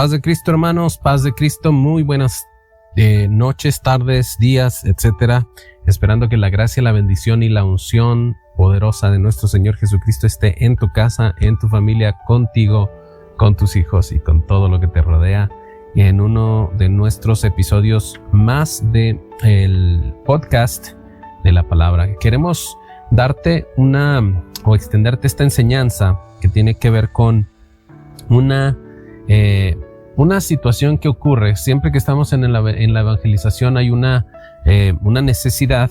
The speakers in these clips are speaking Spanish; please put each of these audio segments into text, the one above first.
Paz de Cristo, hermanos, paz de Cristo. Muy buenas noches, tardes, días, etcétera. Esperando que la gracia, la bendición y la unción poderosa de nuestro Señor Jesucristo esté en tu casa, en tu familia, contigo, con tus hijos y con todo lo que te rodea. En uno de nuestros episodios más de el podcast de la palabra, queremos darte o extenderte esta enseñanza que tiene que ver con una situación que ocurre siempre que estamos en la evangelización. Hay una necesidad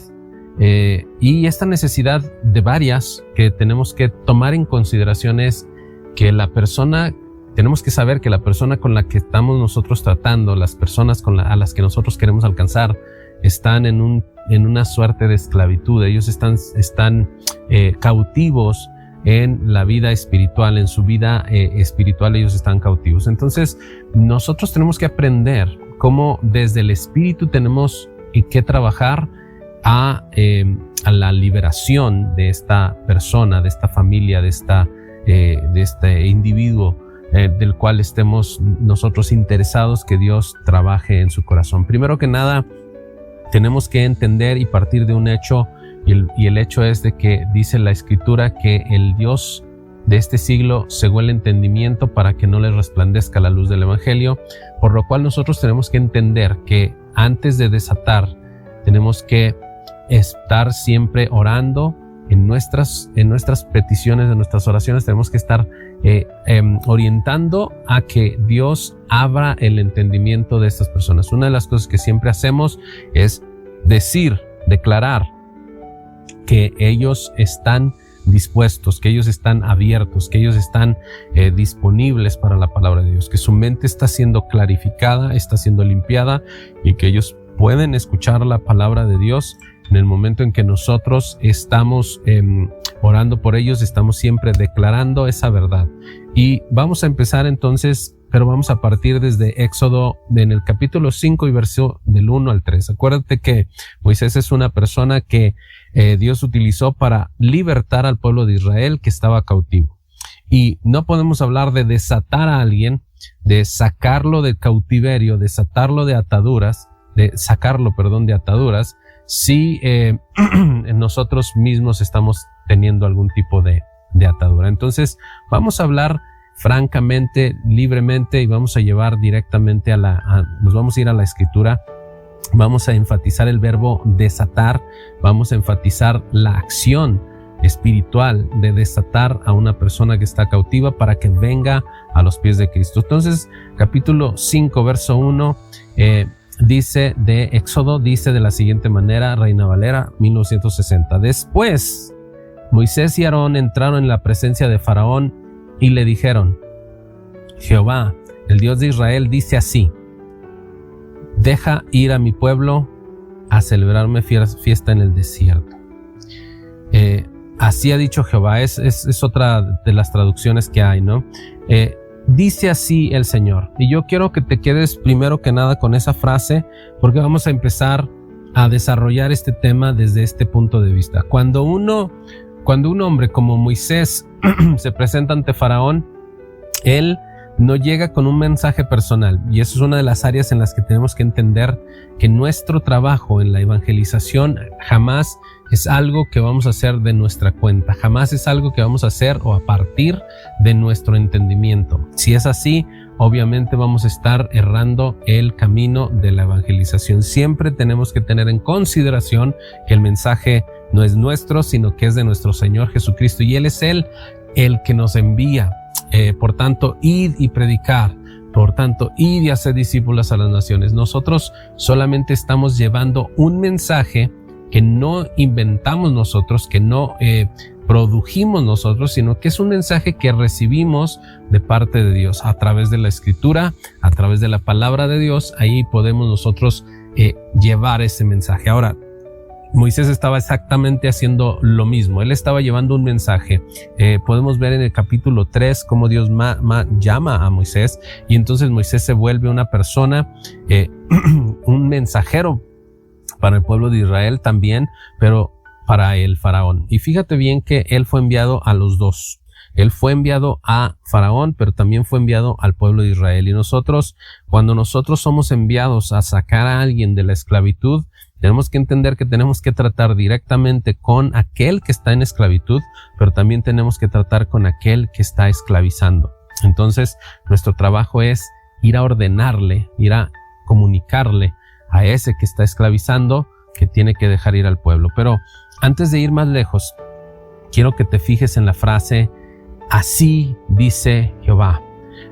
y esta necesidad de varias que tenemos que tomar en consideración es que tenemos que saber que la persona con la que estamos nosotros tratando, las personas a las que nosotros queremos alcanzar, están en una suerte de esclavitud. Ellos están cautivos en la vida espiritual, en su vida espiritual ellos están cautivos. Entonces nosotros tenemos que aprender cómo desde el espíritu tenemos que trabajar a la liberación de esta persona, de esta familia, de este individuo del cual estemos nosotros interesados que Dios trabaje en su corazón. Primero que nada, tenemos que entender y partir de un hecho, y el hecho es de que dice la Escritura que el Dios de este siglo cegó el entendimiento para que no les resplandezca la luz del Evangelio, por lo cual nosotros tenemos que entender que antes de desatar tenemos que estar siempre orando en nuestras peticiones, en nuestras oraciones. Tenemos que estar orientando a que Dios abra el entendimiento de estas personas. Una de las cosas que siempre hacemos es declarar que ellos están dispuestos, que ellos están abiertos, que ellos están disponibles para la palabra de Dios, que su mente está siendo clarificada, está siendo limpiada y que ellos pueden escuchar la palabra de Dios en el momento en que nosotros estamos orando por ellos. Estamos siempre declarando esa verdad. Y vamos a empezar entonces, pero vamos a partir desde Éxodo, en el capítulo 5 y verso del 1 al 3. Acuérdate que Moisés es una persona que Dios utilizó para libertar al pueblo de Israel que estaba cautivo. Y no podemos hablar de desatar a alguien, de sacarlo del cautiverio, de sacarlo de ataduras, si nosotros mismos estamos teniendo algún tipo de atadura. Entonces vamos a hablar francamente, libremente, y vamos a llevar directamente nos vamos a ir a la Escritura. Vamos a enfatizar el verbo desatar, vamos a enfatizar la acción espiritual de desatar a una persona que está cautiva para que venga a los pies de Cristo. Entonces, capítulo 5, verso 1, dice de Éxodo, dice de la siguiente manera, Reina Valera 1960. Después, Moisés y Aarón entraron en la presencia de Faraón y le dijeron: Jehová, el Dios de Israel, dice así: deja ir a mi pueblo a celebrarme fiesta en el desierto. Así ha dicho Jehová. Es otra de las traducciones que hay, ¿no? Dice así el Señor. Y yo quiero que te quedes primero que nada con esa frase, porque vamos a empezar a desarrollar este tema desde este punto de vista. Cuando un hombre como Moisés se presenta ante Faraón, él no llega con un mensaje personal, y eso es una de las áreas en las que tenemos que entender que nuestro trabajo en la evangelización jamás es algo que vamos a hacer de nuestra cuenta, jamás es algo que vamos a hacer o a partir de nuestro entendimiento. Si es así, obviamente vamos a estar errando el camino de la evangelización. Siempre tenemos que tener en consideración que el mensaje no es nuestro, sino que es de nuestro Señor Jesucristo, y Él es el que nos envía. Por tanto, id y predicar. Por tanto, id y hacer discípulos a las naciones. Nosotros solamente estamos llevando un mensaje que no inventamos nosotros, que no produjimos nosotros, sino que es un mensaje que recibimos de parte de Dios a través de la Escritura, a través de la palabra de Dios. Ahí podemos nosotros llevar ese mensaje. Ahora, Moisés estaba exactamente haciendo lo mismo. Él estaba llevando un mensaje. Podemos ver en el capítulo 3 cómo Dios llama a Moisés, y entonces Moisés se vuelve una persona, un mensajero para el pueblo de Israel también, pero para el faraón. Y fíjate bien que él fue enviado a los dos. Él fue enviado a Faraón, pero también fue enviado al pueblo de Israel. Y nosotros, cuando nosotros somos enviados a sacar a alguien de la esclavitud, tenemos que entender que tenemos que tratar directamente con aquel que está en esclavitud, pero también tenemos que tratar con aquel que está esclavizando. Entonces, nuestro trabajo es ir a ordenarle, ir a comunicarle a ese que está esclavizando que tiene que dejar ir al pueblo. Pero antes de ir más lejos, quiero que te fijes en la frase, así dice Jehová,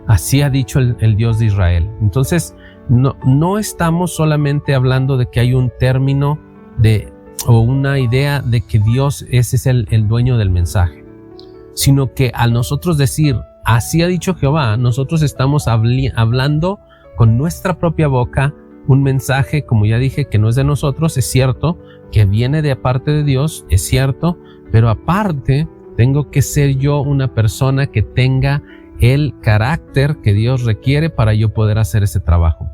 así ha dicho el Dios de Israel. Entonces, no estamos solamente hablando de que hay un término o una idea de que Dios ese es el dueño del mensaje, sino que al nosotros decir, así ha dicho Jehová, nosotros estamos hablando con nuestra propia boca un mensaje, como ya dije, que no es de nosotros, es cierto, que viene de parte de Dios, es cierto, pero aparte tengo que ser yo una persona que tenga el carácter que Dios requiere para yo poder hacer ese trabajo.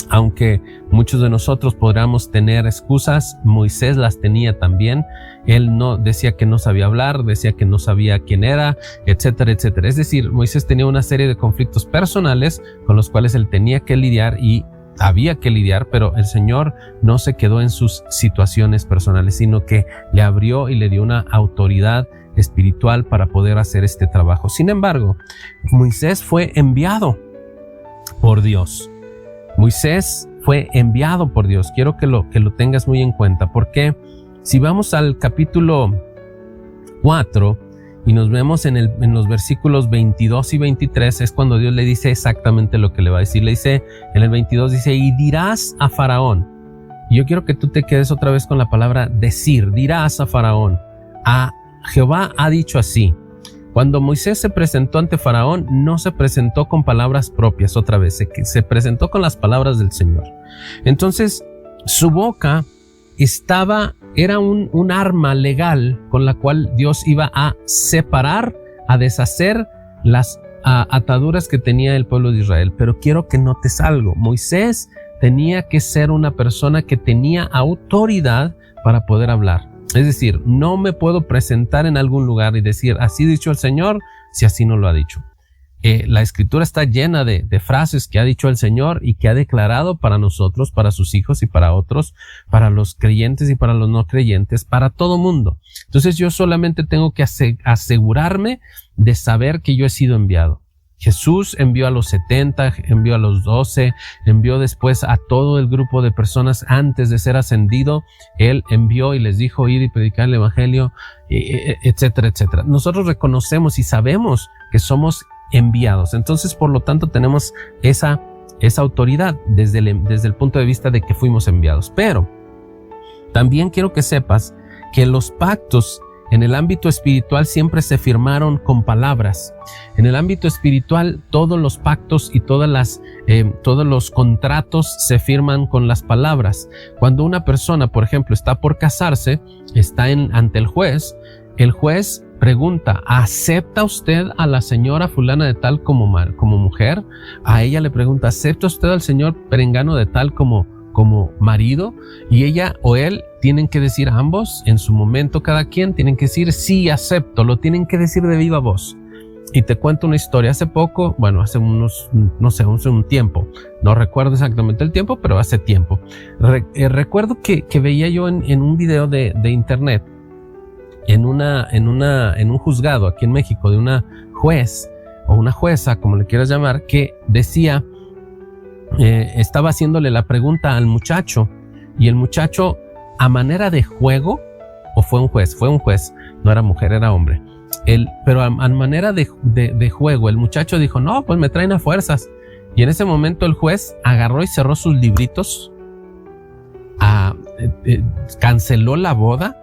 Aunque muchos de nosotros podríamos tener excusas, Moisés las tenía también. Él no decía que no sabía hablar, decía que no sabía quién era, etcétera, etcétera. Es decir, Moisés tenía una serie de conflictos personales con los cuales él tenía que lidiar y había que lidiar, pero el Señor no se quedó en sus situaciones personales, sino que le abrió y le dio una autoridad espiritual para poder hacer este trabajo. Sin embargo, Moisés fue enviado por Dios. Moisés fue enviado por Dios. Quiero que lo tengas muy en cuenta, porque si vamos al capítulo 4 y nos vemos en los versículos 22 y 23, es cuando Dios le dice exactamente lo que le va a decir. Le dice, en el 22 dice, y dirás a Faraón. Y yo quiero que tú te quedes otra vez con la palabra decir. Dirás a Faraón, a Jehová ha dicho así. Cuando Moisés se presentó ante Faraón, no se presentó con palabras propias otra vez, se presentó con las palabras del Señor. Entonces, su boca era un arma legal con la cual Dios iba a separar, a deshacer las ataduras que tenía el pueblo de Israel. Pero quiero que notes algo. Moisés tenía que ser una persona que tenía autoridad para poder hablar. Es decir, no me puedo presentar en algún lugar y decir, así ha dicho el Señor, si así no lo ha dicho. La escritura está llena de frases que ha dicho el Señor y que ha declarado para nosotros, para sus hijos y para otros, para los creyentes y para los no creyentes, para todo mundo. Entonces yo solamente tengo que asegurarme de saber que yo he sido enviado. Jesús envió a los 70, envió a los 12, envió después a todo el grupo de personas antes de ser ascendido. Él envió y les dijo, ir y predicar el evangelio, etcétera, etcétera. Nosotros reconocemos y sabemos que somos enviados. Entonces, por lo tanto, tenemos esa autoridad desde el punto de vista de que fuimos enviados. Pero también quiero que sepas que los pactos en el ámbito espiritual siempre se firmaron con palabras. En el ámbito espiritual, todos los pactos y todos los contratos se firman con las palabras. Cuando una persona, por ejemplo, está por casarse, está ante el juez pregunta, ¿acepta usted a la señora fulana de tal como mujer? A ella le pregunta, ¿acepta usted al señor perengano de tal como marido? Y ella o él tienen que decir, ambos en su momento, cada quien tienen que decir sí, acepto. Lo tienen que decir de viva voz. Y te cuento una historia. Hace poco, hace un tiempo, no recuerdo exactamente el tiempo, pero hace tiempo, recuerdo que veía yo en un video de internet, en un juzgado aquí en México, de una juez o una jueza, como le quieras llamar, que decía, estaba haciéndole la pregunta al muchacho, y el muchacho, a manera de juego, o fue un juez, no era mujer, era hombre, pero a manera de juego, el muchacho dijo, no, pues me traen a fuerzas. Y en ese momento el juez agarró y cerró sus libritos, canceló la boda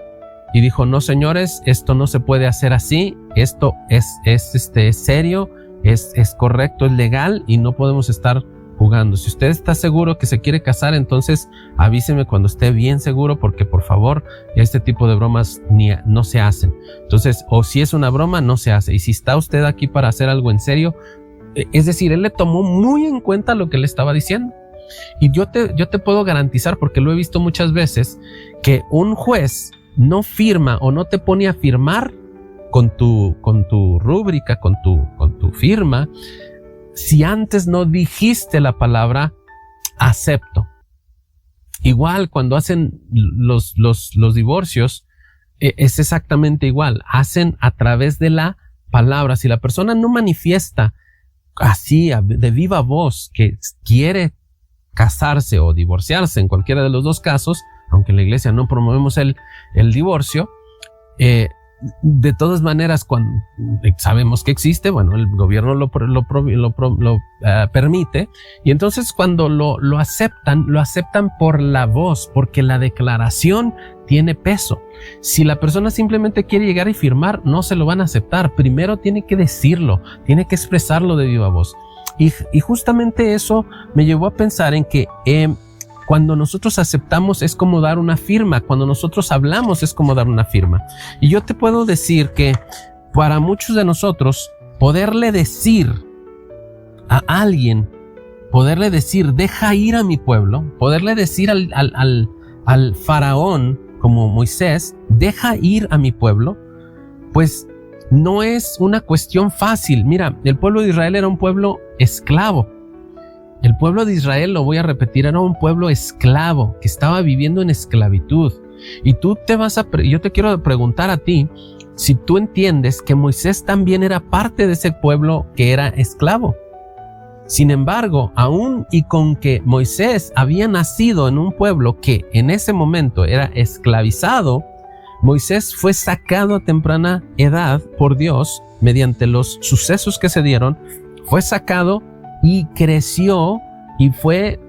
y dijo, no señores, esto no se puede hacer así, esto es serio, es correcto, es legal y no podemos estar jugando. Si usted está seguro que se quiere casar, entonces avíseme cuando esté bien seguro, porque por favor, este tipo de bromas no se hacen. Entonces, o si es una broma, no se hace. Y si está usted aquí para hacer algo en serio, es decir, él le tomó muy en cuenta lo que le estaba diciendo. Y yo te puedo garantizar, porque lo he visto muchas veces, que un juez no firma o no te pone a firmar con tu rúbrica, con tu firma, si antes no dijiste la palabra acepto. Igual cuando hacen los divorcios, es exactamente igual. Hacen a través de la palabra. Si la persona no manifiesta así de viva voz que quiere casarse o divorciarse, en cualquiera de los dos casos, aunque en la iglesia no promovemos el divorcio, de todas maneras, cuando sabemos que existe, bueno, el gobierno lo permite, y entonces cuando lo aceptan por la voz, porque la declaración tiene peso. Si la persona simplemente quiere llegar y firmar, no se lo van a aceptar. Primero tiene que decirlo, tiene que expresarlo de viva voz. Y justamente eso me llevó a pensar en que cuando nosotros aceptamos es como dar una firma, cuando nosotros hablamos es como dar una firma. Y yo te puedo decir que para muchos de nosotros, poderle decir a alguien, poderle decir, deja ir a mi pueblo, poderle decir al faraón, como Moisés, deja ir a mi pueblo, pues no es una cuestión fácil. Mira, el pueblo de Israel era un pueblo esclavo. El pueblo de Israel, lo voy a repetir, era un pueblo esclavo que estaba viviendo en esclavitud. Y yo te quiero preguntar a ti si tú entiendes que Moisés también era parte de ese pueblo que era esclavo. Sin embargo, aún y con que Moisés había nacido en un pueblo que en ese momento era esclavizado, Moisés fue sacado a temprana edad por Dios mediante los sucesos que se dieron, fue sacado y creció y fue,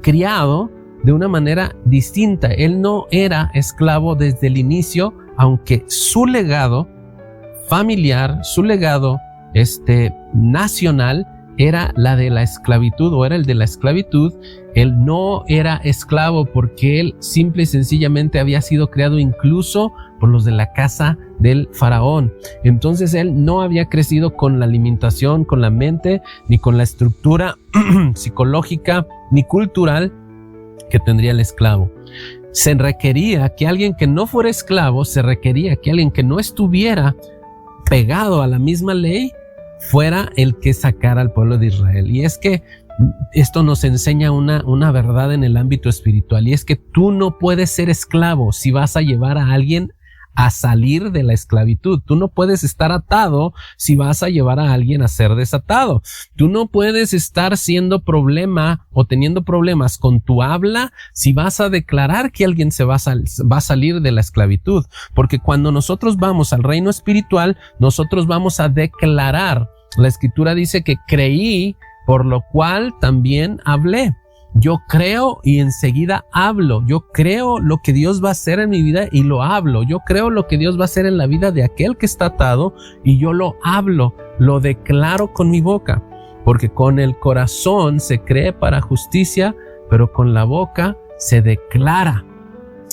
criado de una manera distinta. Él no era esclavo desde el inicio, aunque su legado familiar, su legado nacional era la de la esclavitud, o era el de la esclavitud. Él no era esclavo porque él simple y sencillamente había sido creado incluso por los de la casa del faraón. Entonces él no había crecido con la alimentación, con la mente, ni con la estructura psicológica, ni cultural que tendría el esclavo. Se requería que alguien que no fuera esclavo, se requería que alguien que no estuviera pegado a la misma ley fuera el que sacara al pueblo de Israel. Y es que esto nos enseña una verdad en el ámbito espiritual, y es que tú no puedes ser esclavo si vas a llevar a alguien a salir de la esclavitud. Tú no puedes estar atado si vas a llevar a alguien a ser desatado. Tú no puedes estar siendo problema o teniendo problemas con tu habla si vas a declarar que alguien va a salir de la esclavitud. Porque cuando nosotros vamos al reino espiritual, nosotros vamos a declarar. La escritura dice que creí, por lo cual también hablé. Yo creo y enseguida hablo. Yo creo lo que Dios va a hacer en mi vida y lo hablo. Yo creo lo que Dios va a hacer en la vida de aquel que está atado y yo lo hablo, lo declaro con mi boca. Porque con el corazón se cree para justicia, pero con la boca se declara.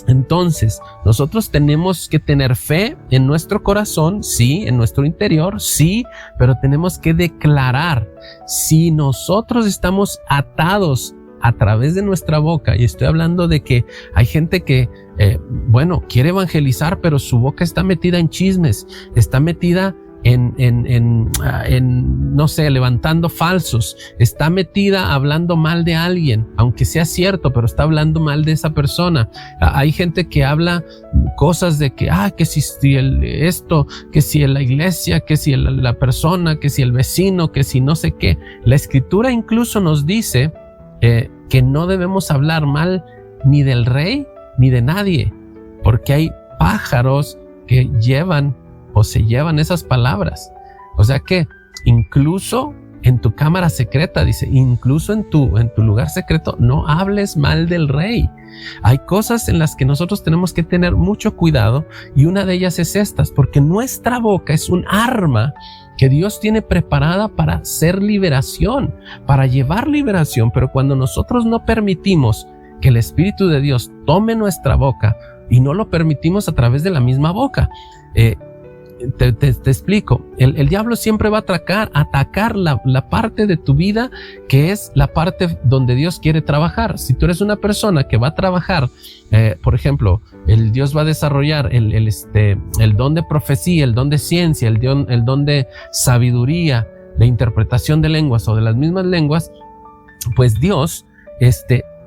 Entonces, nosotros tenemos que tener fe en nuestro corazón, sí, en nuestro interior, sí, pero tenemos que declarar. Si nosotros estamos atados a través de nuestra boca, y estoy hablando de que hay gente que, quiere evangelizar, pero su boca está metida en chismes, está metida no sé, levantando falsos, está metida hablando mal de alguien, aunque sea cierto, pero está hablando mal de esa persona. Hay gente que habla cosas de que si esto, que si la iglesia, que si la persona, que si el vecino, que si no sé qué. La escritura incluso nos dice que no debemos hablar mal ni del rey ni de nadie, porque hay pájaros que se llevan esas palabras. O sea que incluso en tu cámara secreta, dice, incluso en tu lugar secreto, no hables mal del rey. Hay cosas en las que nosotros tenemos que tener mucho cuidado, y una de ellas es estas, porque nuestra boca es un arma que Dios tiene preparada para hacer liberación, para llevar liberación. Pero cuando nosotros no permitimos que el Espíritu de Dios tome nuestra boca, y no lo permitimos a través de la misma boca, Te explico. El diablo siempre va a atacar la parte de tu vida que es la parte donde Dios quiere trabajar. Si tú eres una persona que va a trabajar, por ejemplo, Dios va a desarrollar el don de profecía, el don de ciencia, el don de sabiduría, de interpretación de lenguas o de las mismas lenguas, pues Dios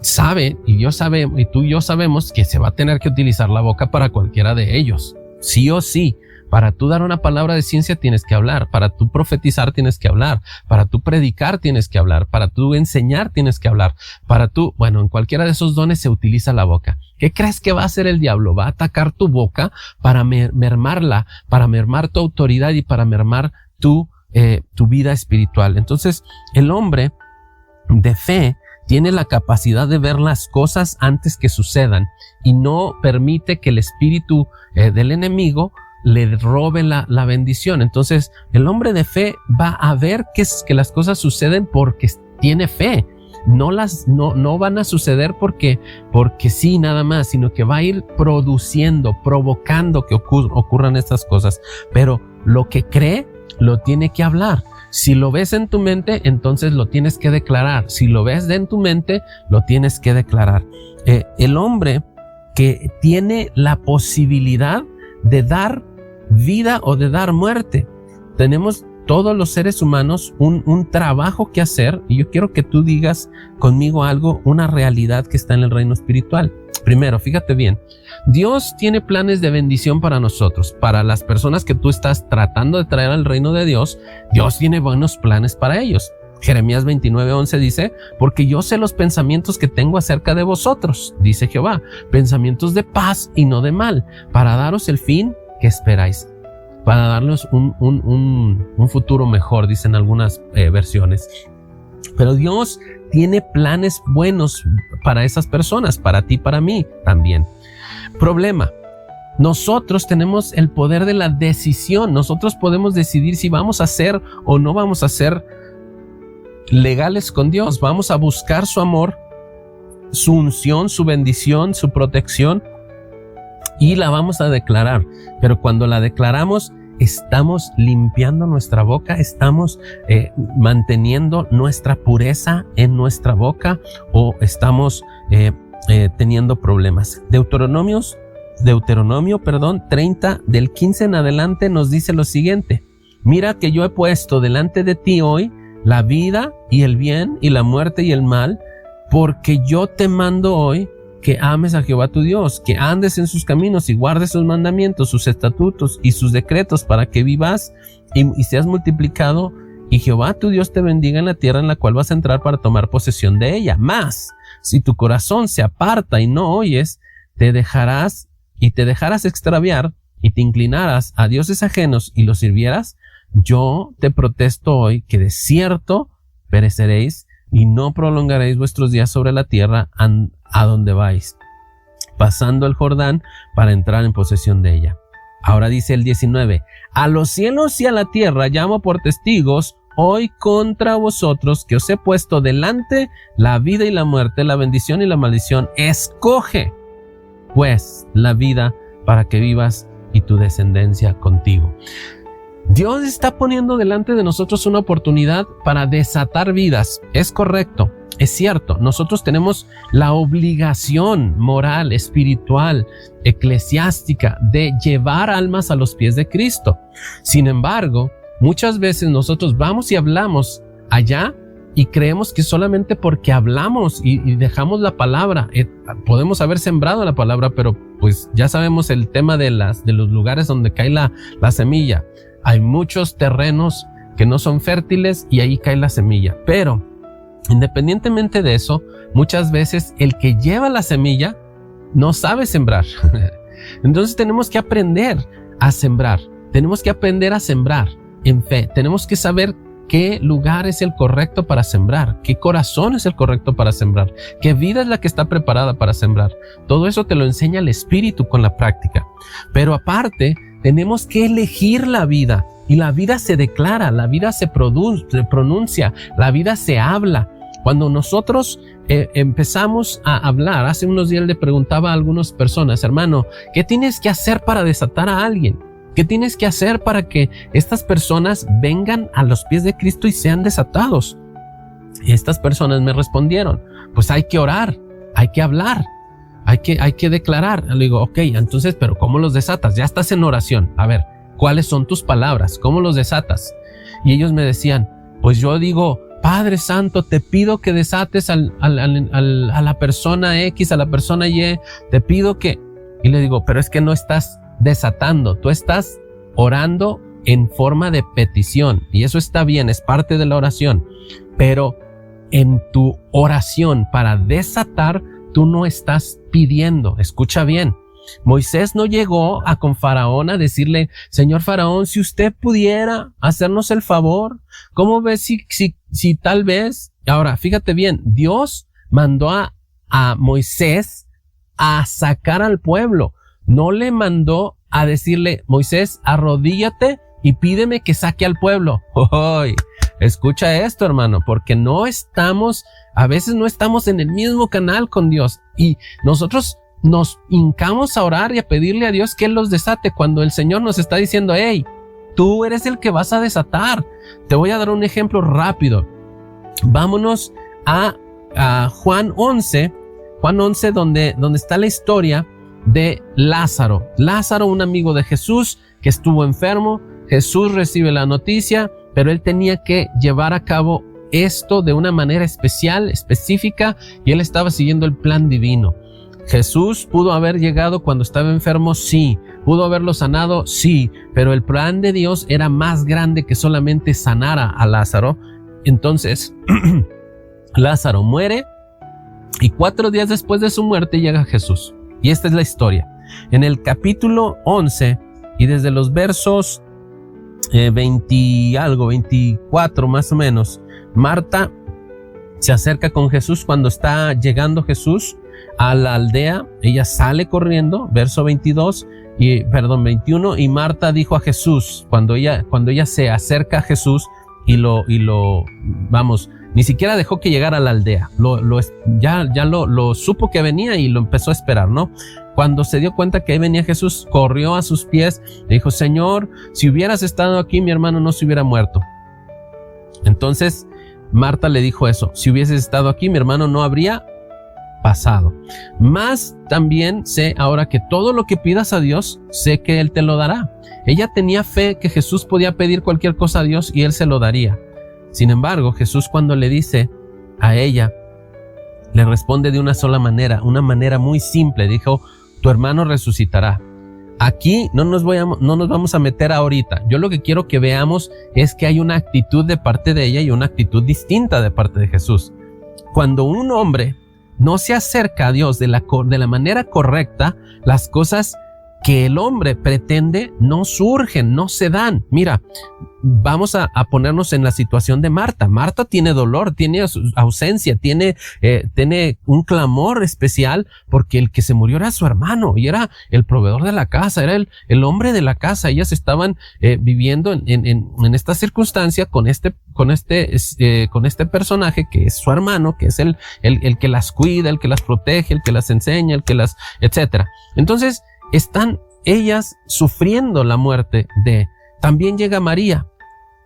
sabe, y Dios sabe, y tú y yo sabemos que se va a tener que utilizar la boca para cualquiera de ellos, sí o sí. Para tú dar una palabra de ciencia tienes que hablar, para tú profetizar tienes que hablar, para tú predicar tienes que hablar, para tú enseñar tienes que hablar, en cualquiera de esos dones se utiliza la boca. ¿Qué crees que va a hacer el diablo? Va a atacar tu boca para mermarla, para mermar tu autoridad y para mermar tu vida espiritual. Entonces, el hombre de fe tiene la capacidad de ver las cosas antes que sucedan y no permite que el espíritu del enemigo le robe la bendición. Entonces, el hombre de fe va a ver que las cosas suceden porque tiene fe. No van a suceder porque sí, nada más, sino que va a ir provocando que ocurran estas cosas. Pero lo que cree, lo tiene que hablar. Si lo ves en tu mente, entonces lo tienes que declarar. Si lo ves en tu mente, lo tienes que declarar. El hombre que tiene la posibilidad de dar vida o de dar muerte. Tenemos todos los seres humanos un trabajo que hacer, y yo quiero que tú digas conmigo algo, una realidad que está en el reino espiritual. Primero, fíjate bien, Dios tiene planes de bendición para nosotros, para las personas que tú estás tratando de traer al reino de Dios. Dios tiene buenos planes para ellos. Jeremías 29:11 dice, porque yo sé los pensamientos que tengo acerca de vosotros, dice Jehová, pensamientos de paz y no de mal, para daros el fin que esperáis, para darnos un futuro mejor, dicen algunas versiones. Pero Dios tiene planes buenos para esas personas, para ti, para mí también. Problema: nosotros tenemos el poder de la decisión. Nosotros podemos decidir si vamos a ser o no vamos a ser legales con Dios. Vamos a buscar su amor, su unción, su bendición, su protección, y la vamos a declarar. Pero cuando la declaramos, estamos limpiando nuestra boca, estamos manteniendo nuestra pureza en nuestra boca, o estamos teniendo problemas. Deuteronomio 30 del 15 en adelante nos dice lo siguiente: mira que yo he puesto delante de ti hoy la vida y el bien y la muerte y el mal, porque yo te mando hoy que ames a Jehová tu Dios, que andes en sus caminos y guardes sus mandamientos, sus estatutos y sus decretos, para que vivas y seas multiplicado, y Jehová tu Dios te bendiga en la tierra en la cual vas a entrar para tomar posesión de ella. Mas, si tu corazón se aparta y no oyes, te dejarás extraviar y te inclinarás a dioses ajenos y los sirvieras, yo te protesto hoy que de cierto pereceréis y no prolongaréis vuestros días sobre la tierra a donde vais, pasando el Jordán para entrar en posesión de ella. Ahora dice el 19: a los cielos y a la tierra llamo por testigos hoy contra vosotros, que os he puesto delante la vida y la muerte, la bendición y la maldición. Escoge pues la vida para que vivas y tu descendencia contigo. Dios está poniendo delante de nosotros una oportunidad para desatar vidas. Es correcto, es cierto. Nosotros tenemos la obligación moral, espiritual, eclesiástica de llevar almas a los pies de Cristo. Sin embargo, muchas veces nosotros vamos y hablamos allá y creemos que solamente porque hablamos y dejamos la palabra, podemos haber sembrado la palabra, pero pues ya sabemos el tema de los lugares donde cae la semilla. Hay muchos terrenos que no son fértiles y ahí cae la semilla. Pero independientemente de eso, muchas veces el que lleva la semilla no sabe sembrar. Entonces tenemos que aprender a sembrar. Tenemos que aprender a sembrar en fe. Tenemos que saber qué lugar es el correcto para sembrar, qué corazón es el correcto para sembrar, qué vida es la que está preparada para sembrar. Todo eso te lo enseña el Espíritu con la práctica. Pero aparte, tenemos que elegir la vida, y la vida se declara, la vida se pronuncia, la vida se habla. Cuando nosotros empezamos a hablar, hace unos días le preguntaba a algunas personas: hermano, ¿qué tienes que hacer para desatar a alguien? ¿Qué tienes que hacer para que estas personas vengan a los pies de Cristo y sean desatados? Y estas personas me respondieron, pues hay que orar, hay que hablar, hay que declarar. Le digo, ok, entonces, pero ¿cómo los desatas? Ya estás en oración. A ver, ¿cuáles son tus palabras? ¿Cómo los desatas? Y ellos me decían, pues yo digo, Padre Santo, te pido que desates a la persona X, a la persona Y, te pido que... Y le digo, pero es que no estás desatando, tú estás orando en forma de petición, y eso está bien, es parte de la oración, pero en tu oración para desatar, tú no estás pidiendo. Escucha bien, Moisés no llegó con Faraón a decirle, señor Faraón, si usted pudiera hacernos el favor, ¿cómo ves si tal vez? Ahora, fíjate bien, Dios mandó a Moisés a sacar al pueblo, no le mandó a decirle, Moisés, arrodíllate y pídeme que saque al pueblo. ¡Oy! Escucha esto, hermano, porque a veces no estamos en el mismo canal con Dios, y nosotros nos hincamos a orar y a pedirle a Dios que Él los desate, cuando el Señor nos está diciendo, hey, tú eres el que vas a desatar. Te voy a dar un ejemplo rápido. Vámonos a Juan 11, donde está la historia de Lázaro. Lázaro, un amigo de Jesús que estuvo enfermo. Jesús recibe la noticia, pero él tenía que llevar a cabo esto de una manera específica, y él estaba siguiendo el plan divino. Jesús pudo haber llegado cuando estaba enfermo, sí. Pudo haberlo sanado, sí. Pero el plan de Dios era más grande que solamente sanar a Lázaro. Entonces, Lázaro muere, y 4 días después de su muerte llega Jesús. Y esta es la historia. En el capítulo 11, y desde los versos 24 más o menos, Marta se acerca con Jesús cuando está llegando Jesús a la aldea. Ella sale corriendo, verso 21, y Marta dijo a Jesús, cuando ella se acerca a Jesús ni siquiera dejó que llegara a la aldea, ya lo supo que venía y lo empezó a esperar, ¿no? Cuando se dio cuenta que ahí venía Jesús, corrió a sus pies, le dijo, Señor, si hubieras estado aquí, mi hermano no se hubiera muerto. Entonces Marta le dijo eso, si hubieses estado aquí, mi hermano no habría pasado. Más también sé ahora que todo lo que pidas a Dios, sé que Él te lo dará. Ella tenía fe que Jesús podía pedir cualquier cosa a Dios y Él se lo daría. Sin embargo, Jesús, cuando le dice a ella, le responde de una sola manera, una manera muy simple. Dijo, tu hermano resucitará. Aquí no nos vamos a meter ahorita. Yo lo que quiero que veamos es que hay una actitud de parte de ella y una actitud distinta de parte de Jesús. Cuando un hombre no se acerca a Dios de la manera correcta, las cosas que el hombre pretende no surgen, no se dan. Mira, vamos a ponernos en la situación de Marta. Marta tiene dolor, tiene ausencia, tiene un clamor especial, porque el que se murió era su hermano y era el proveedor de la casa, era el hombre de la casa. Ellas estaban viviendo en esta circunstancia con este personaje que es su hermano, que es el que las cuida, el que las protege, el que las enseña, etcétera. Entonces, están ellas sufriendo la muerte También llega María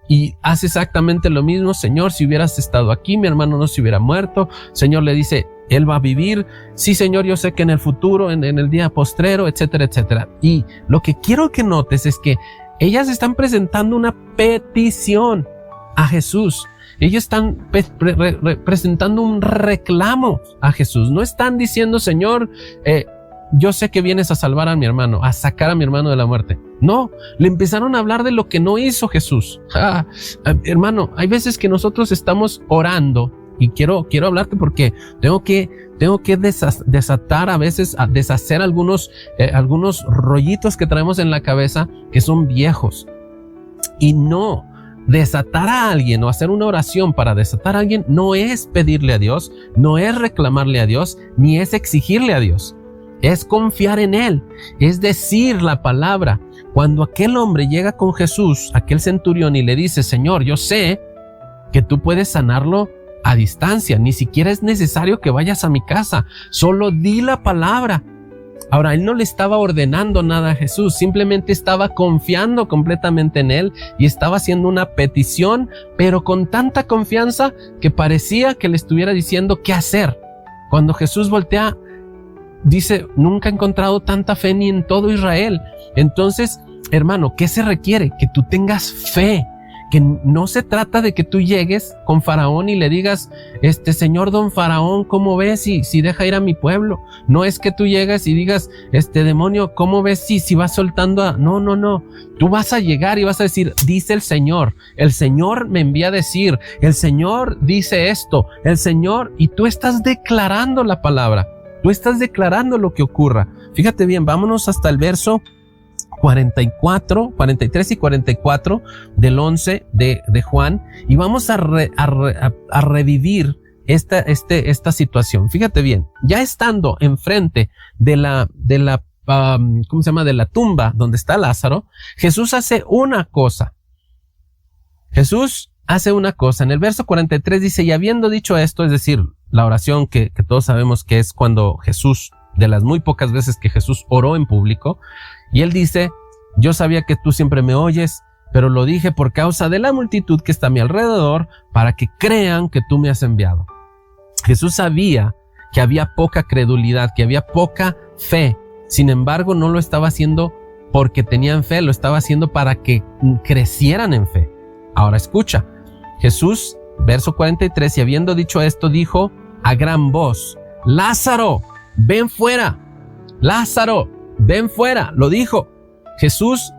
y hace exactamente lo mismo. Señor, si hubieras estado aquí, mi hermano no se hubiera muerto. Señor le dice, él va a vivir. Sí, Señor, yo sé que en el futuro, en el día postrero, etcétera, etcétera. Y lo que quiero que notes es que ellas están presentando una petición a Jesús. Ellos están presentando un reclamo a Jesús. No están diciendo, Señor, yo sé que vienes a salvar a mi hermano, a sacar a mi hermano de la muerte. No, le empezaron a hablar de lo que no hizo Jesús. Hermano, hay veces que nosotros estamos orando, y quiero hablarte porque tengo que desatar a veces, a deshacer algunos rollitos que traemos en la cabeza que son viejos. Y no, desatar a alguien o hacer una oración para desatar a alguien no es pedirle a Dios, no es reclamarle a Dios, ni es exigirle a Dios. Es confiar en Él, es decir la palabra. Cuando aquel hombre llega con Jesús, aquel centurión, y le dice, Señor, yo sé que tú puedes sanarlo a distancia, ni siquiera es necesario que vayas a mi casa, solo di la palabra Ahora, él no le estaba ordenando nada a Jesús, simplemente estaba confiando completamente en él y estaba haciendo una petición, pero con tanta confianza que parecía que le estuviera diciendo qué hacer. Cuando Jesús voltea, dice, nunca he encontrado tanta fe ni en todo Israel. Entonces, hermano, ¿qué se requiere? Que tú tengas fe. Que no se trata de que tú llegues con Faraón y le digas, señor don Faraón, ¿cómo ves si deja ir a mi pueblo? No es que tú llegues y digas, demonio, ¿cómo ves si vas soltando a...? No. Tú vas a llegar y vas a decir, dice el Señor me envía a decir, el Señor dice esto, el Señor, y tú estás declarando la palabra, tú estás declarando lo que ocurra. Fíjate bien, vámonos hasta el verso 43 y 44 del 11 de Juan, y vamos a revivir esta situación. Fíjate bien, ya estando enfrente de la tumba donde está Lázaro, Jesús hace una cosa. En el verso 43 dice, y habiendo dicho esto, es decir, la oración que todos sabemos que es cuando Jesús, de las muy pocas veces que Jesús oró en público, y él dice, yo sabía que tú siempre me oyes, pero lo dije por causa de la multitud que está a mi alrededor, para que crean que tú me has enviado. Jesús sabía que había poca credulidad, que había poca fe. Sin embargo, no lo estaba haciendo porque tenían fe, lo estaba haciendo para que crecieran en fe. Ahora escucha, Jesús, verso 43, y habiendo dicho esto, dijo a gran voz, Lázaro, ven fuera. Lázaro, ven fuera. Lo dijo. Jesús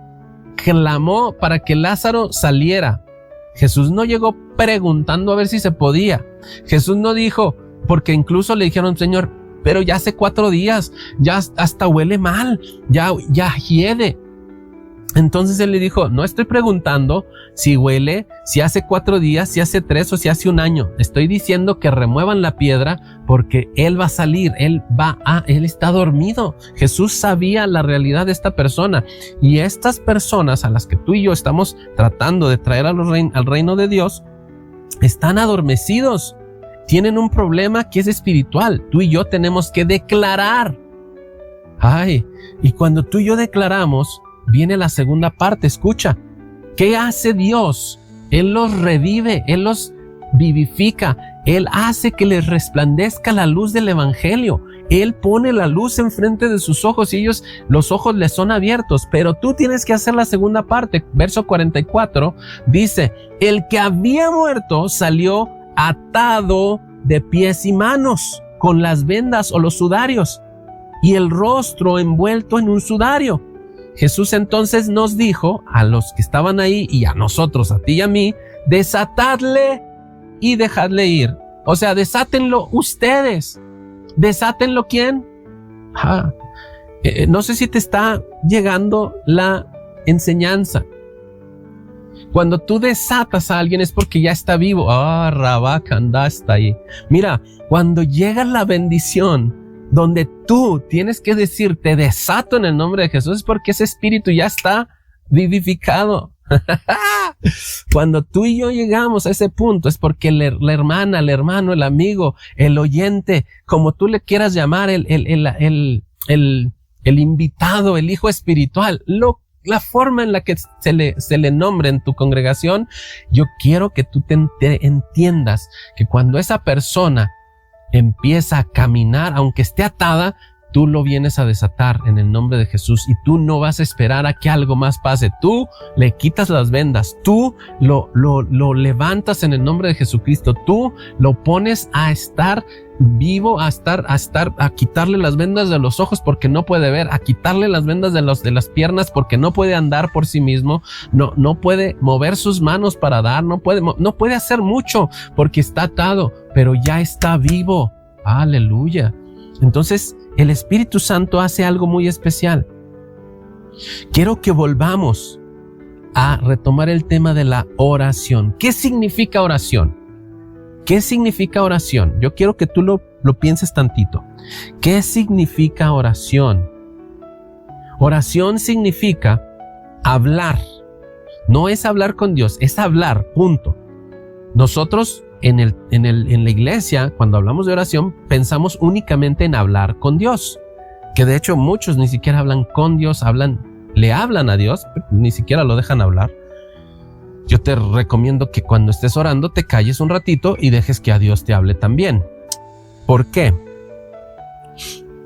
clamó para que Lázaro saliera. Jesús no llegó preguntando a ver si se podía. Jesús no dijo, porque incluso le dijeron, Señor, pero ya hace 4 días, ya hasta huele mal, ya hiede. Entonces él le dijo, no estoy preguntando si huele, si hace 4 días, si hace 3 o si hace 1 año. Estoy diciendo que remuevan la piedra porque él va a salir, él está dormido. Jesús sabía la realidad de esta persona, y estas personas a las que tú y yo estamos tratando de traer al reino de Dios están adormecidos. Tienen un problema que es espiritual. Tú y yo tenemos que declarar. Y cuando tú y yo declaramos, viene la segunda parte. Escucha, ¿qué hace Dios? Él los revive, Él los vivifica, Él hace que les resplandezca la luz del evangelio. Él pone la luz enfrente de sus ojos y los ojos les son abiertos. Pero tú tienes que hacer la segunda parte. Verso 44 dice, el que había muerto salió atado de pies y manos, con las vendas o los sudarios, y el rostro envuelto en un sudario. Jesús entonces nos dijo a los que estaban ahí y a nosotros, a ti y a mí, desatadle y dejadle ir. O sea, desátenlo ustedes. ¿Desátenlo quién? No sé si te está llegando la enseñanza. Cuando tú desatas a alguien es porque ya está vivo. Rabacanda está ahí. Mira, cuando llega la bendición, donde tú tienes que decir, te desato en el nombre de Jesús, es porque ese espíritu ya está vivificado. Cuando tú y yo llegamos a ese punto, es porque la hermana, el hermano, el amigo, el oyente, como tú le quieras llamar, el invitado, el hijo espiritual, la forma en la que se le nombre en tu congregación, yo quiero que tú te entiendas que cuando esa persona empieza a caminar, aunque esté atada, tú lo vienes a desatar en el nombre de Jesús, y tú no vas a esperar a que algo más pase. Tú le quitas las vendas, tú lo levantas en el nombre de Jesucristo, tú lo pones a estar vivo, a quitarle las vendas de los ojos porque no puede ver, a quitarle las vendas de las piernas porque no puede andar por sí mismo, no puede mover sus manos para dar, no puede hacer mucho porque está atado, pero ya está vivo. Aleluya. Entonces el Espíritu Santo hace algo muy especial. Quiero que volvamos a retomar el tema de la oración. ¿Qué significa oración? ¿Qué significa oración? Yo quiero que tú lo pienses tantito. ¿Qué significa oración? Oración significa hablar. No es hablar con Dios, es hablar, punto. Nosotros en la iglesia, cuando hablamos de oración, pensamos únicamente en hablar con Dios. que de hecho muchos ni siquiera hablan con Dios, le hablan a Dios, pero ni siquiera lo dejan hablar. Yo te recomiendo que cuando estés orando te calles un ratito y dejes que a Dios te hable también. ¿Por qué?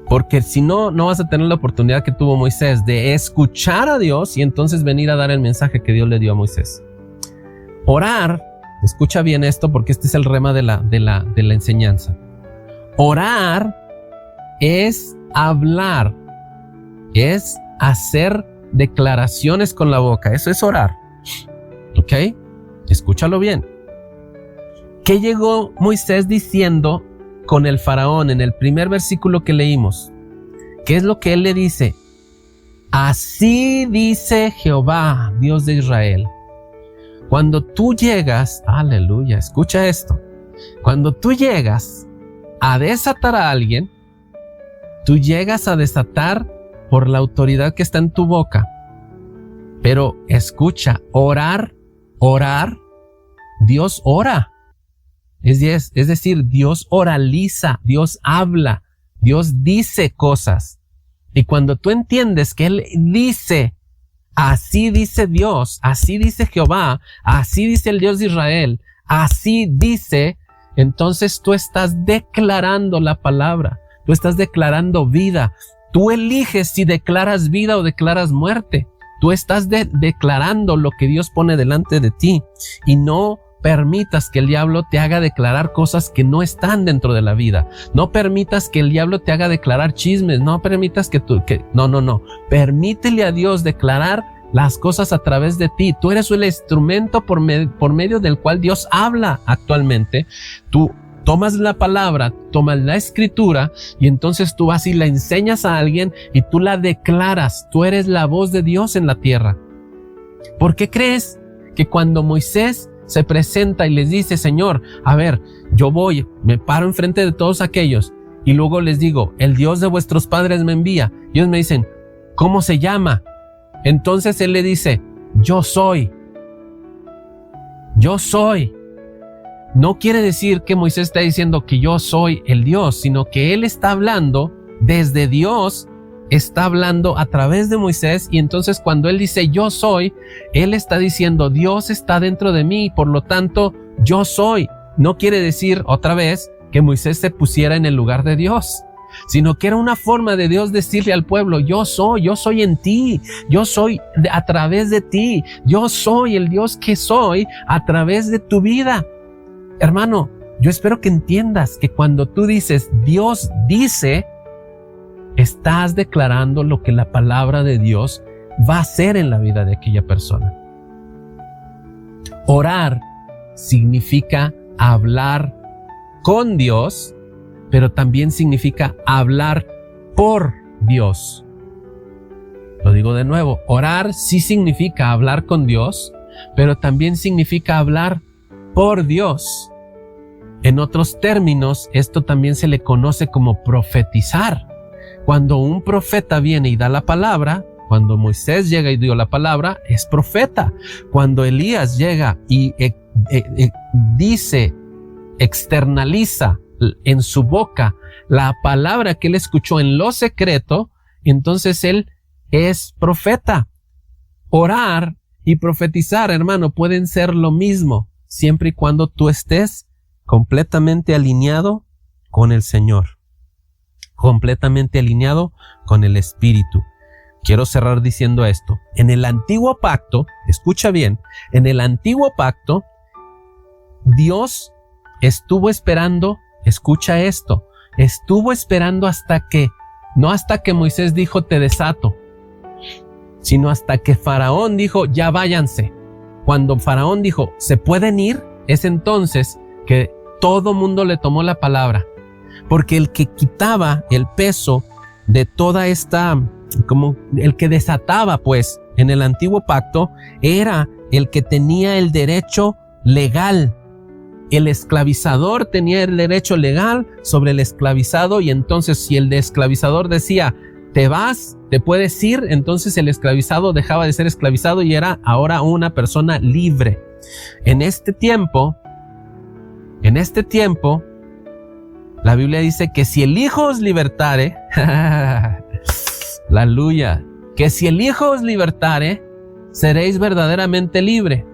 Porque si no, no vas a tener la oportunidad que tuvo Moisés de escuchar a Dios y entonces venir a dar el mensaje que Dios le dio a Moisés. Orar, escucha bien esto porque este es el rema de la enseñanza. Orar es hablar, es hacer declaraciones con la boca. Eso es orar. ¿Ok? Escúchalo bien. ¿Qué llegó Moisés diciendo con el faraón en el primer versículo que leímos? ¿Qué es lo que él le dice? Así dice Jehová, Dios de Israel. Cuando tú llegas, aleluya, escucha esto. Cuando tú llegas a desatar a alguien, tú llegas a desatar por la autoridad que está en tu boca. Pero escucha, orar, Dios ora. Es decir, Dios oraliza, Dios habla, Dios dice cosas. Y cuando tú entiendes que Él dice, así dice Dios, así dice Jehová, así dice el Dios de Israel, así dice, entonces tú estás declarando la palabra, tú estás declarando vida. Tú eliges si declaras vida o declaras muerte. Tú estás declarando lo que Dios pone delante de ti y no permitas que el diablo te haga declarar cosas que no están dentro de la vida. No permitas que el diablo te haga declarar chismes. No permitas no. Permítele a Dios declarar las cosas a través de ti. Tú eres el instrumento por medio del cual Dios habla actualmente. Tú tomas la palabra, tomas la escritura y entonces tú vas y la enseñas a alguien y tú la declaras. Tú eres la voz de Dios en la tierra. ¿Por qué crees que cuando Moisés se presenta y les dice, Señor, a ver, yo voy, me paro enfrente de todos aquellos y luego les digo, el Dios de vuestros padres me envía? Ellos me dicen, ¿cómo se llama? Entonces él le dice, yo soy. Yo soy. No quiere decir que Moisés está diciendo que yo soy el Dios, sino que él está hablando desde Dios, está hablando a través de Moisés, y entonces cuando él dice yo soy, él está diciendo Dios está dentro de mí, por lo tanto yo soy. No quiere decir otra vez que Moisés se pusiera en el lugar de Dios, sino que era una forma de Dios decirle al pueblo, yo soy en ti, yo soy a través de ti, yo soy el Dios que soy a través de tu vida. Hermano, yo espero que entiendas que cuando tú dices Dios dice, estás declarando lo que la palabra de Dios va a hacer en la vida de aquella persona. Orar significa hablar con Dios, pero también significa hablar por Dios. Lo digo de nuevo, orar sí significa hablar con Dios, pero también significa hablar por Dios. En otros términos, esto también se le conoce como profetizar. Cuando un profeta viene y da la palabra, cuando Moisés llega y dio la palabra, es profeta. Cuando Elías llega y dice, externaliza en su boca la palabra que él escuchó en lo secreto, entonces él es profeta. Orar y profetizar, hermano, pueden ser lo mismo, siempre y cuando tú estés completamente alineado con el Señor, completamente alineado con el Espíritu. Quiero cerrar diciendo esto. En el antiguo pacto, escucha bien, en el antiguo pacto, Dios estuvo esperando, escucha esto, estuvo esperando no hasta que Moisés dijo te desato, sino hasta que Faraón dijo ya váyanse. Cuando Faraón dijo se pueden ir, es entonces que todo mundo le tomó la palabra, porque el que quitaba el peso de toda esta, como el que desataba pues en el antiguo pacto, era el que tenía el derecho legal. El esclavizador tenía el derecho legal sobre el esclavizado, y entonces si el esclavizador decía te vas, te puedes ir, entonces el esclavizado dejaba de ser esclavizado y era ahora una persona libre. En este tiempo, la Biblia dice que si el Hijo os libertare, Aleluya. Que si el Hijo os libertare, seréis verdaderamente libre.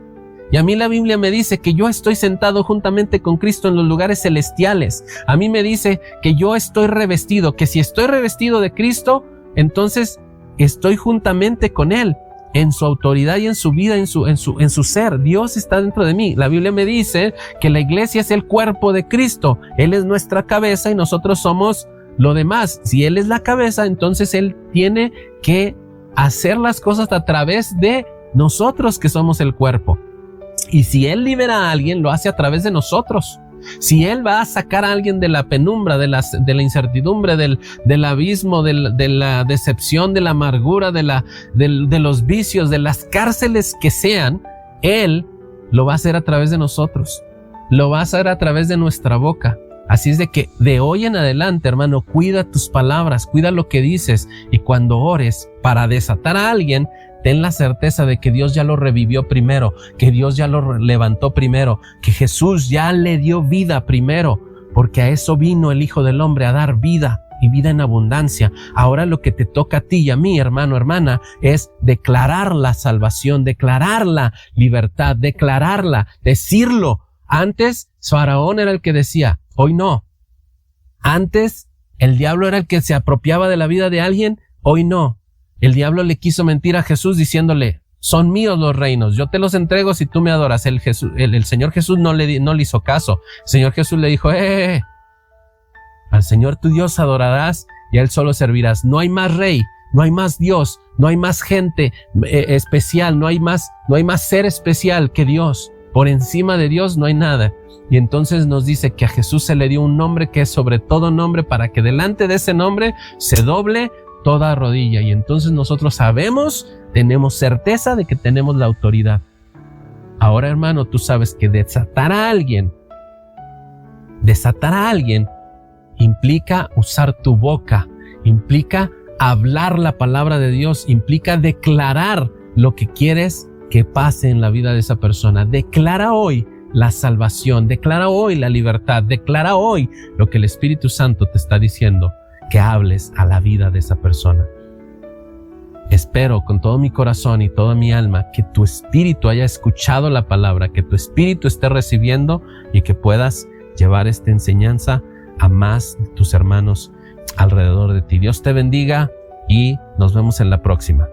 Y a mí la Biblia me dice que yo estoy sentado juntamente con Cristo en los lugares celestiales. A mí me dice que yo estoy revestido, que si estoy revestido de Cristo, entonces estoy juntamente con Él, en su autoridad y en su vida, en su ser. Dios está dentro de mí. La Biblia me dice que la iglesia es el cuerpo de Cristo. Él es nuestra cabeza y nosotros somos lo demás. Si Él es la cabeza, entonces Él tiene que hacer las cosas a través de nosotros que somos el cuerpo. Y si Él libera a alguien, lo hace a través de nosotros. Si Él va a sacar a alguien de la penumbra, de la incertidumbre, del abismo, de la decepción, de la amargura, de los vicios, de las cárceles que sean, Él lo va a hacer a través de nosotros. Lo va a hacer a través de nuestra boca. Así es de que de hoy en adelante, hermano, cuida tus palabras, cuida lo que dices. Y cuando ores para desatar a alguien, ten la certeza de que Dios ya lo revivió primero, que Dios ya lo levantó primero, que Jesús ya le dio vida primero, porque a eso vino el Hijo del Hombre, a dar vida y vida en abundancia. Ahora lo que te toca a ti y a mí, hermano, hermana, es declarar la salvación, declarar la libertad, declararla, decirlo. Antes Faraón era el que decía, hoy no. Antes el diablo era el que se apropiaba de la vida de alguien, hoy no. El diablo le quiso mentir a Jesús diciéndole, son míos los reinos, yo te los entrego si tú me adoras. El Señor Jesús no le hizo caso. El Señor Jesús le dijo, al Señor tu Dios adorarás y a Él solo servirás. No hay más rey, no hay más Dios, no hay más gente especial, no hay más ser especial que Dios. Por encima de Dios no hay nada. Y entonces nos dice que a Jesús se le dio un nombre que es sobre todo nombre, para que delante de ese nombre se doble toda rodilla. Y entonces nosotros sabemos, tenemos certeza de que tenemos la autoridad. Ahora, hermano, tú sabes que desatar a alguien implica usar tu boca, implica hablar la palabra de Dios, implica declarar lo que quieres que pase en la vida de esa persona. Declara hoy la salvación, declara hoy la libertad, declara hoy lo que el Espíritu Santo te está diciendo, que hables a la vida de esa persona. Espero con todo mi corazón y toda mi alma que tu espíritu haya escuchado la palabra, que tu espíritu esté recibiendo y que puedas llevar esta enseñanza a más de tus hermanos alrededor de ti. Dios te bendiga y nos vemos en la próxima.